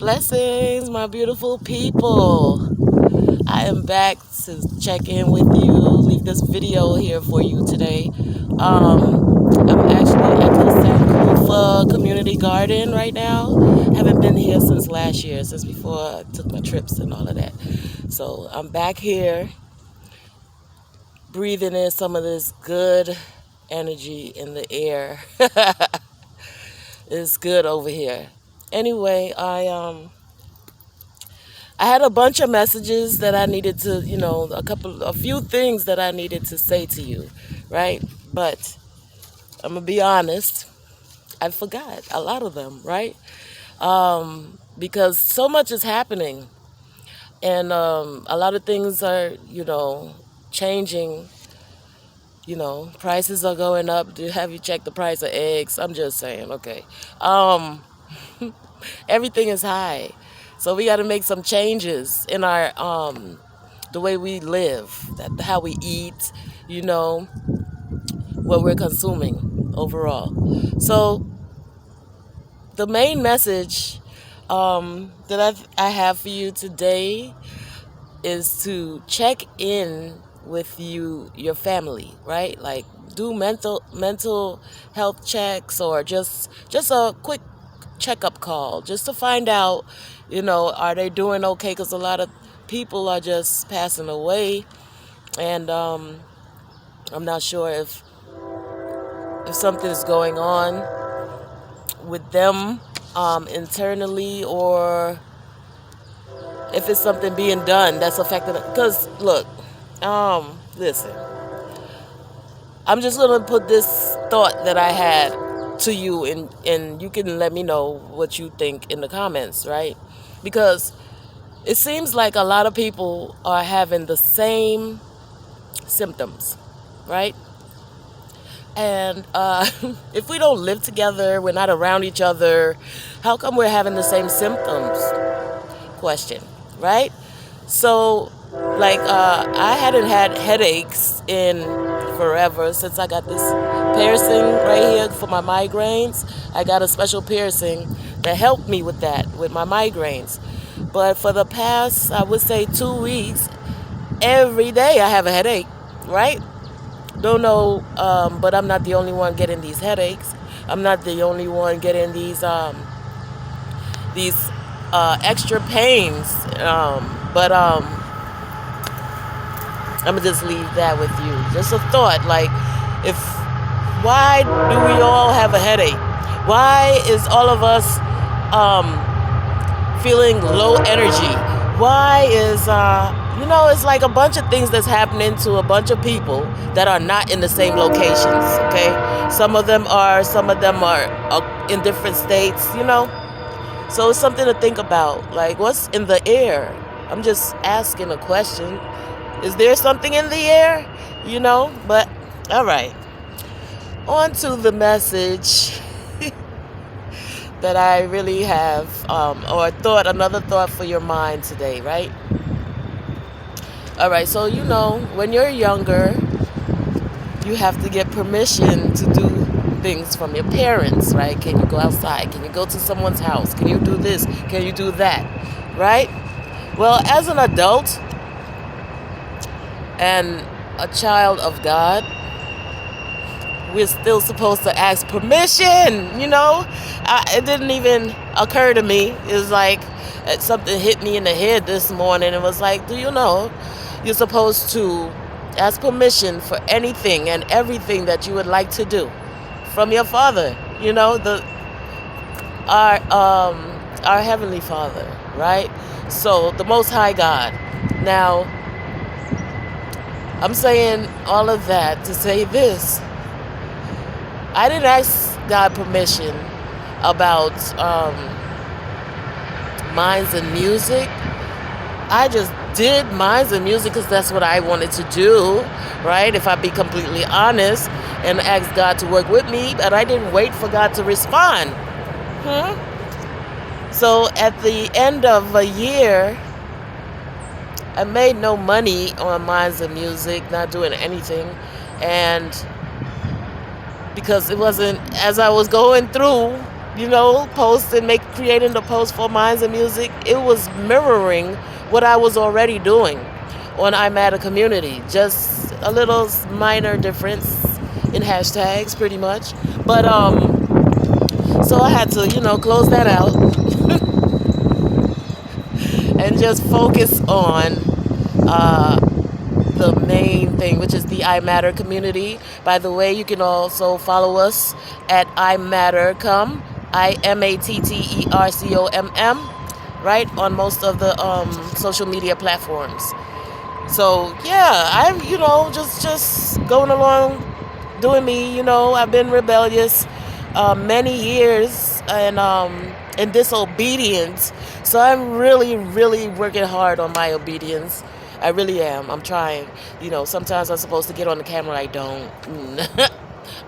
Blessings, my beautiful people. I am back to check in with you, leave this video here for you today. I'm actually at the Sankofa Community Garden right now. Haven't been here since last year, since before I took my trips and all of that. So I'm back here, breathing in some of this good energy in the air. It's good over here. Anyway, I had a bunch of messages that I needed to, a few things that I needed to say to you, right? But I'm gonna be honest, I forgot a lot of them, right? Because so much is happening, and a lot of things are, changing. Prices are going up. Have you checked the price of eggs? I'm just saying, okay. Um, Everything is high. So we got to make some changes in our the way we live, how we eat, you know, what we're consuming overall. So the main message that I have for you today is to check in with your family, right? Like do mental health checks, or just a quick checkup call, just to find out, are they doing okay? Because a lot of people are just passing away, and I'm not sure if something is going on with them internally, or if it's something being done that's affecting it. Because look, listen, I'm just gonna put this thought that I had to you, and you can let me know what you think in the comments, right? Because it seems like a lot of people are having the same symptoms, right? And if we don't live together, we're not around each other, how come we're having the same symptoms? Question, right? So, like, I hadn't had headaches in forever since I got this piercing right here for my migraines. I got a special piercing that helped me with that, with my migraines. But for the past, I would say 2 weeks, every day I have a headache, right? Don't know, but I'm not the only one getting these headaches. I'm not the only one getting these extra pains. But I'm gonna just leave that with you. Just a thought, like, if why do we all have a headache? Why is all of us um, feeling low energy? Why is it's like a bunch of things that's happening to a bunch of people that are not in the same locations. Okay, some of them are in different states. So it's something to think about. Like, what's in the air? I'm just asking a question. Is there something in the air? But all right. On to the message that I really have, or another thought for your mind today, right? All right. So when you're younger, you have to get permission to do things from your parents, right? Can you go outside? Can you go to someone's house? Can you do this? Can you do that? Right? Well, as an adult and a child of God, we're still supposed to ask permission. It didn't even occur to me. It was like something hit me in the head this morning. It was like, do you know you're supposed to ask permission for anything and everything that you would like to do from your Father, our Heavenly Father, right? So the Most High God. Now, I'm saying all of that to say this. I didn't ask God permission about minds and music. I just did minds and music because that's what I wanted to do, right? If I be completely honest, and ask God to work with me, but I didn't wait for God to respond. So at the end of a year, I made no money on minds and music, not doing anything, and because it wasn't, as I was going through, post and creating the post for Minds and Music, it was mirroring what I was already doing on iMatter Community. Just a little minor difference in hashtags, pretty much. But so I had to, close that out and just focus on uh, the main thing, which is the iMatter community. By the way, you can also follow us at iMatterCom, IMATTERCOMM, right, on most of the social media platforms. So yeah, I'm just going along, doing me. I've been rebellious many years and disobedient. So I'm really, really working hard on my obedience. I really am. I'm trying. Sometimes I'm supposed to get on the camera. I don't.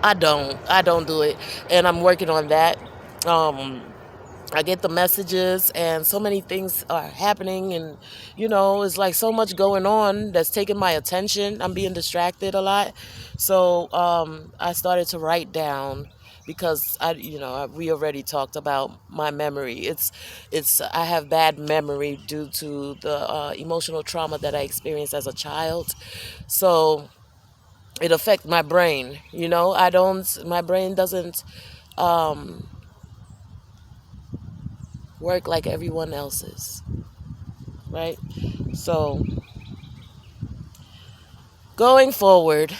I don't. I don't do it, and I'm working on that. Um, I get the messages, and so many things are happening, and it's like so much going on that's taking my attention. I'm being distracted a lot, so I started to write down because we already talked about my memory. It's I have bad memory due to the emotional trauma that I experienced as a child, so it affects my brain. I don't. My brain doesn't. Um, Work like everyone else's, right? So going forward,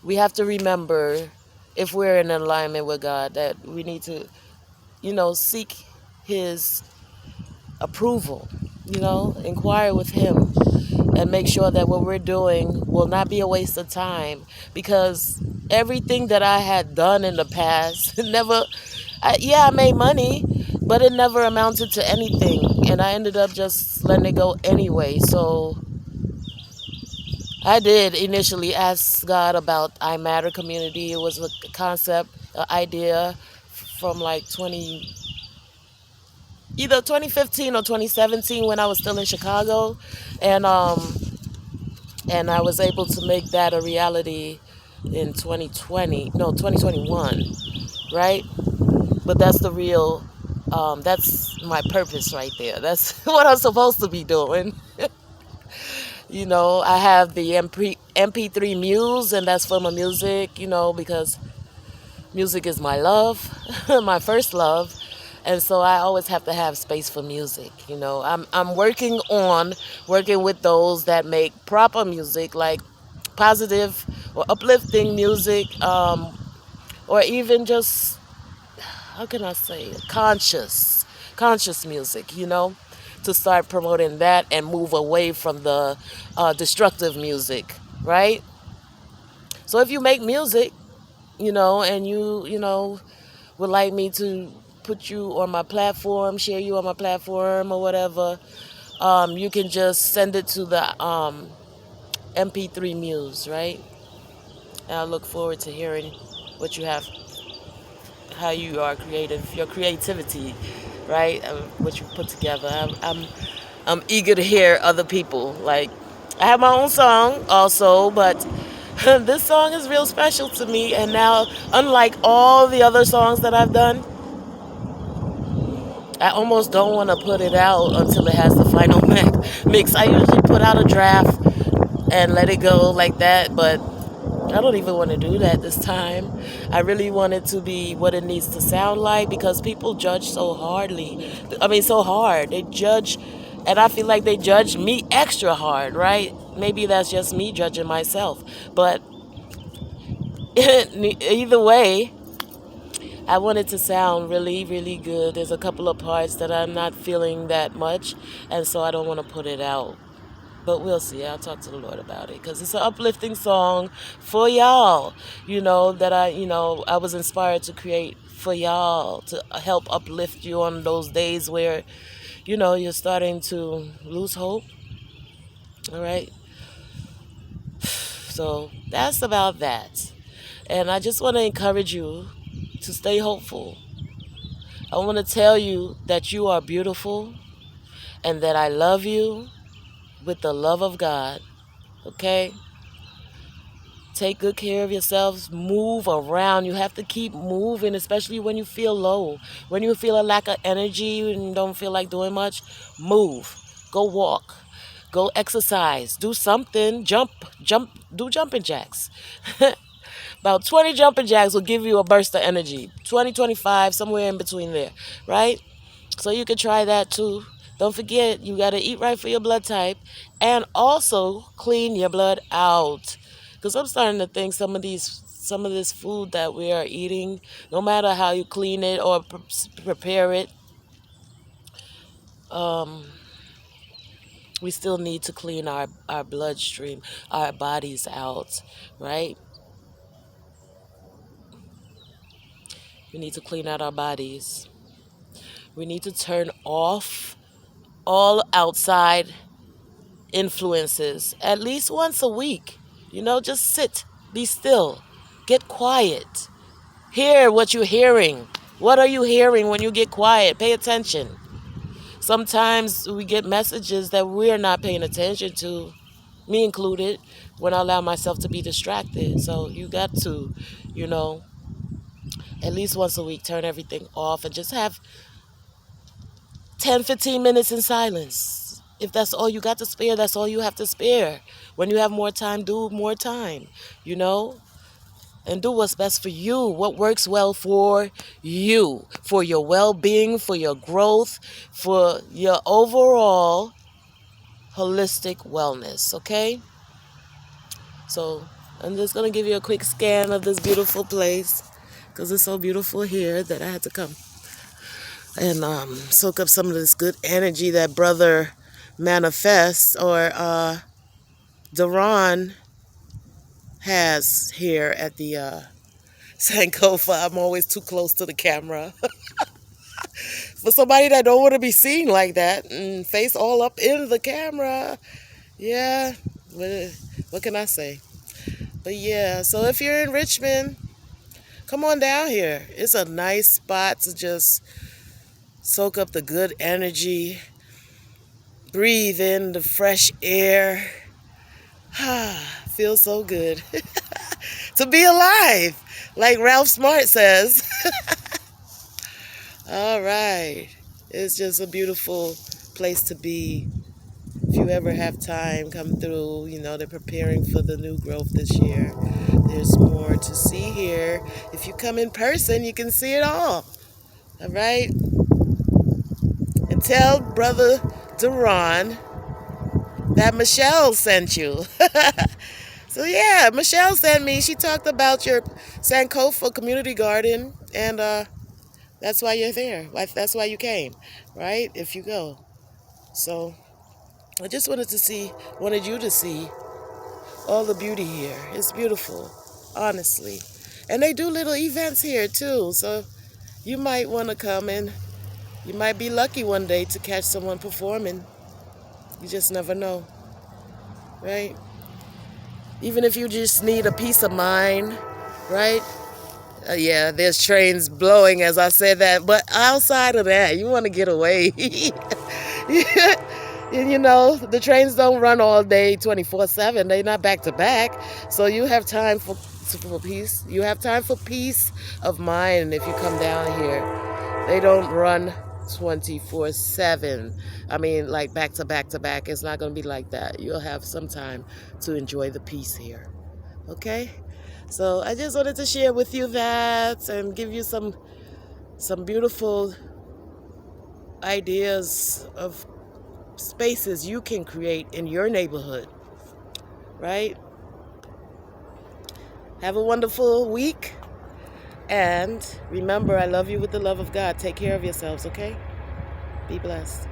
we have to remember, if we're in alignment with God, that we need to, seek His approval, inquire with Him and make sure that what we're doing will not be a waste of time, because everything that I had done in the past never, I made money, but it never amounted to anything. And I ended up just letting it go anyway. So I did initially ask God about iMatter community. It was a concept, an idea from like either 2015 or 2017, when I was still in Chicago, and I was able to make that a reality in 2020, no, 2021, right? But that's the real, that's my purpose right there. That's what I'm supposed to be doing. I have the MP3 Muse, and that's for my music, because music is my love, my first love. And so I always have to have space for music. I'm working with those that make proper music, like positive or uplifting music, or even just, how can I say, conscious music, to start promoting that and move away from the destructive music, right? So if you make music, and you would like me to put you on my platform, share you on my platform or whatever, you can just send it to the MP3 Muse, right? And I look forward to hearing what you have, how you are creative, your creativity, right? What you put together. I'm eager to hear other people. Like, I have my own song also, but this song is real special to me. And now, unlike all the other songs that I've done, I almost don't want to put it out until it has the final mix. I usually put out a draft and let it go like that, but I don't even want to do that this time. I really want it to be what it needs to sound like, because people judge so hardly. I mean, so hard. They judge, and I feel like they judge me extra hard, right? Maybe that's just me judging myself. But either way, I want it to sound really, really good. There's a couple of parts that I'm not feeling that much, and so I don't want to put it out. But we'll see. I'll talk to the Lord about it, because it's an uplifting song for y'all. That I was inspired to create for y'all, to help uplift you on those days where, you're starting to lose hope. All right. So that's about that. And I just want to encourage you to stay hopeful. I want to tell you that you are beautiful and that I love you with the love of God. Okay? Take good care of yourselves. Move around. You have to keep moving, especially when you feel low. When you feel a lack of energy and don't feel like doing much, move. Go walk. Go exercise. Do something. Jump. Do jumping jacks. About 20 jumping jacks will give you a burst of energy. 20, 25, somewhere in between there, right? So you can try that too. Don't forget, you got to eat right for your blood type and also clean your blood out. Because I'm starting to think some of this food that we are eating, no matter how you clean it or prepare it, um, we still need to clean our bloodstream, our bodies out, right? We need to clean out our bodies. We need to turn off all outside influences at least once a week. Just sit, be still, get quiet, hear what you're hearing. What are you hearing when you get quiet? Pay attention. Sometimes we get messages that we're not paying attention to, me included, when I allow myself to be distracted. So you got to, you know, at least once a week, turn everything off and just have 10, 15 minutes in silence. If that's all you got to spare, that's all you have to spare. When you have more time, do more time, you know? And do what's best for you, what works well for you, for your well-being, for your growth, for your overall holistic wellness, okay? So I'm just going to give you a quick scan of this beautiful place because it's so beautiful here that I had to come and soak up some of this good energy that Brother Manifest or Duran has here at the Sankofa. I'm always too close to the camera. For somebody that don't want to be seen like that and face all up in the camera. Yeah, what can I say? But yeah, so if you're in Richmond, come on down here. It's a nice spot to just soak up the good energy, breathe in the fresh air. Feels so good to be alive, like Ralph Smart says. All right. It's just a beautiful place to be. If you ever have time, come through. They're preparing for the new growth this year. There's more to see here. If you come in person, you can see it all. All right? And tell Brother Duran that Michelle sent you. So yeah, Michelle sent me. She talked about your Sankofa community garden, and that's why you're there. That's why you came, right? If you go. So I just wanted you to see all the beauty here. It's beautiful, honestly. And they do little events here too. So you might want to come and you might be lucky one day to catch someone performing. You just never know, right? Even if you just need a peace of mind, right? Yeah, there's trains blowing as I said that. But outside of that, you want to get away. And the trains don't run all day 24/7. They're not back to back. So you have time for peace. You have time for peace of mind if you come down here. They don't run 24/7. I mean, like back to back to back. It's not going to be like that. You'll have some time to enjoy the peace here. Okay? So I just wanted to share with you that and give you some beautiful ideas of spaces you can create in your neighborhood, right? Have a wonderful week. And remember, I love you with the love of God. Take care of yourselves, okay? Be blessed.